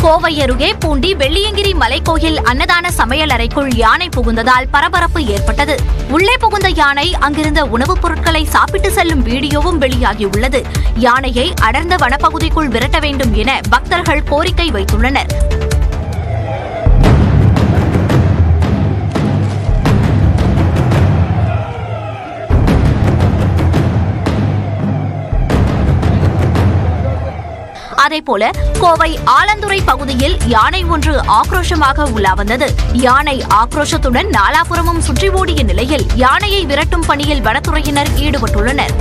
கோவை அருகே பூண்டி வெள்ளியங்கிரி மலைக்கோயில் அன்னதான சமையலறைக்குள் யானை புகுந்ததால் பரபரப்பு ஏற்பட்டது. உள்ளே புகுந்த யானை அங்கிருந்த உணவுப் பொருட்களை சாப்பிட்டு செல்லும் வீடியோவும் வெளியாகியுள்ளது. யானையை அடர்ந்த வனப்பகுதிக்குள் விரட்ட வேண்டும் என பக்தர்கள் கோரிக்கை வைத்துள்ளனர். அதேபோல கோவை ஆலந்துறை பகுதியில் யானை ஒன்று ஆக்ரோஷமாக உலா வந்தது. யானை ஆக்ரோஷத்துடன் நாலாபுரமும் சுற்றி ஓடிய நிலையில் யானையை விரட்டும் பணியில் வனத்துறையினர் ஈடுபட்டுள்ளனர்.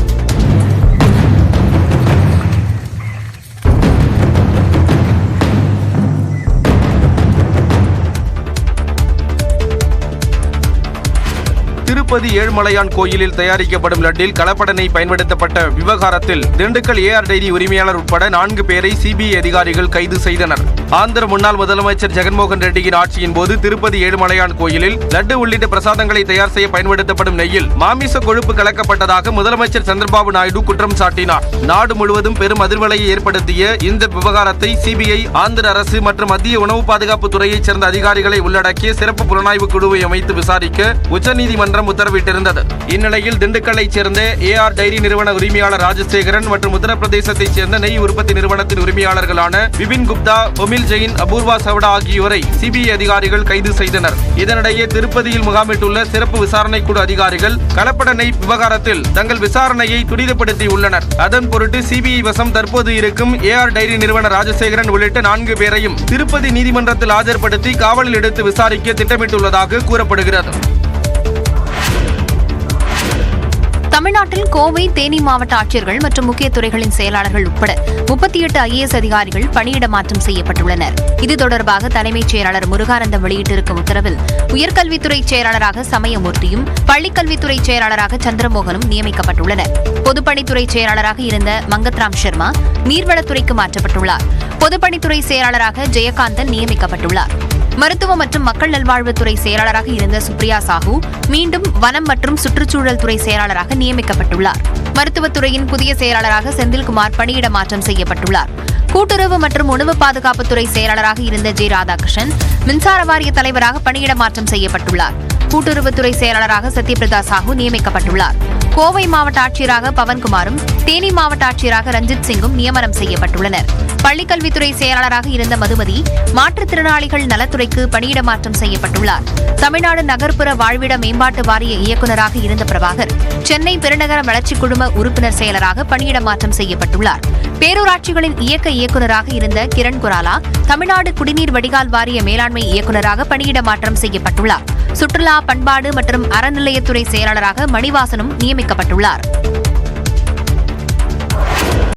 திருப்பதி ஏழுமலையான் கோயிலில் தயாரிக்கப்படும் லட்டில் கலப்பட பயன்படுத்தப்பட்ட விவகாரத்தில் திண்டுக்கல் ஏஆர் டைரி உரிமையாளர் உட்பட 4 பேரை சிபிஐ அதிகாரிகள் கைது செய்தனர். ஆந்திர முன்னாள் முதலமைச்சர் ஜெகன்மோகன் ரெட்டியின் ஆட்சியின் போது திருப்பதி ஏழுமலையான் கோயிலில் லட்டு உள்ளிட்ட பிரசாதங்களை தயார் செய்ய பயன்படுத்தப்படும் நெய்யில் மாமிச கொழுப்பு கலக்கப்பட்டதாக முதலமைச்சர் சந்திரபாபு நாயுடு குற்றம் சாட்டினார். நாடு முழுவதும் பெரும் அதிர்வலையை ஏற்படுத்திய இந்த விவகாரத்தை சிபிஐ, ஆந்திர அரசு மற்றும் மத்திய உணவு பாதுகாப்பு துறையைச் சேர்ந்த அதிகாரிகளை உள்ளடக்கிய சிறப்பு புலனாய்வு குழுவை அமைத்து விசாரிக்க உச்சநீதிமன்றம் உத்தரவிட்டிருந்தது. இந்நிலையில் திண்டுக்கல்லைச் சேர்ந்த ஏஆர் டைரி நிறுவன உரிமையாளர் ராஜசேகரன் மற்றும் உத்தரப்பிரதேசத்தைச் சேர்ந்த நெய் உற்பத்தி நிறுவனத்தின் உரிமையாளர்களான விபின் குப்தா, ஒமில் ஜெயின், அபூர்வா சவடா ஆகியோரை சிபிஐ அதிகாரிகள் கைது செய்தனர். இதனிடையே திருப்பதியில் முகாமிட்டுள்ள சிறப்பு விசாரணை குழு அதிகாரிகள் கலப்பட நெய் விவகாரத்தில் தங்கள் விசாரணையை துரிதப்படுத்தியுள்ளனர். அதன் பொருட்டு சிபிஐ வசம் தற்போது இருக்கும் ஏஆர் டைரி நிறுவன ராஜசேகரன் உள்ளிட்ட 4 பேரையும் திருப்பதி நீதிமன்றத்தில் ஆஜர்படுத்தி காவலில் எடுத்து விசாரிக்க திட்டமிட்டுள்ளதாக கூறப்படுகிறது. தமிழ்நாட்டில் கோவை, தேனி மாவட்ட ஆட்சியர்கள் மற்றும் முக்கிய துறைகளின் செயலாளர்கள் உட்பட 38 ஐஏஎஸ் அதிகாரிகள் பணியிட மாற்றம் செய்யப்பட்டுள்ளனர். இது தொடர்பாக தலைமைச் செயலாளர் முருகானந்தம் வெளியிட்டிருக்கும் உத்தரவில் உயர்கல்வித்துறை செயலாளராக சமயமூர்த்தியும், பள்ளிக்கல்வித்துறை செயலாளராக சந்திரமோகனும் நியமிக்கப்பட்டுள்ளனர். பொதுப்பணித்துறை செயலாளராக இருந்த மங்கத்ராம் சர்மா நீர்வளத்துறைக்கு மாற்றப்பட்டுள்ளார். பொதுப்பணித்துறை செயலாளராக ஜெயகாந்தன் நியமிக்கப்பட்டுள்ளார். மருத்துவ மற்றும் மக்கள் நல்வாழ்வுத்துறை செயலாளராக இருந்த சுப்ரியா சாஹூ மீண்டும் வனம் மற்றும் சுற்றுச்சூழல் துறை செயலாளராக நியமிக்கப்பட்டுள்ளார். மருத்துவத்துறையின் புதிய செயலாளராக செந்தில்குமார் பணியிட மாற்றம் செய்யப்பட்டுள்ளார். கூட்டுறவு மற்றும் உணவு பாதுகாப்புத்துறை செயலாளராக இருந்த ஜே ராதாகிருஷ்ணன் மின்சார வாரிய தலைவராக பணியிட மாற்றம் செய்யப்பட்டுள்ளார். கூட்டுறவுத்துறை செயலாளராக சத்யபிரதா சாஹூ நியமிக்கப்பட்டுள்ளார். கோவை மாவட்ட ஆட்சியராக பவன்குமாரும், தேனி மாவட்ட ஆட்சியராக ரஞ்சித் சிங்கும் நியமனம் செய்யப்பட்டுள்ளனர். பள்ளிக்கல்வித்துறை செயலாளராக இருந்த மதுமதி மாற்றுத்திறனாளிகள் நலத்துறைக்கு பணியிட மாற்றம் செய்யப்பட்டுள்ளார். தமிழ்நாடு நகர்ப்புற வாழ்விட மேம்பாட்டு வாரிய இயக்குநராக இருந்த பிரபாகர் சென்னை பெருநகர வளர்ச்சி குழும உறுப்பினர் செயலராக பணியிட மாற்றம் செய்யப்பட்டுள்ளார். பேரூராட்சிகளின் இயக்க இயக்குநராக இருந்த கிரண் குராலா தமிழ்நாடு குடிநீர் வடிகால் வாரிய மேலாண்மை இயக்குநராக பணியிட மாற்றம் செய்யப்பட்டுள்ளார். சுற்றுலா, பண்பாடு மற்றும் அறநிலையத்துறை செயலாளராக மணிவாசனும் நியமிக்கப்பட்டுள்ளார்.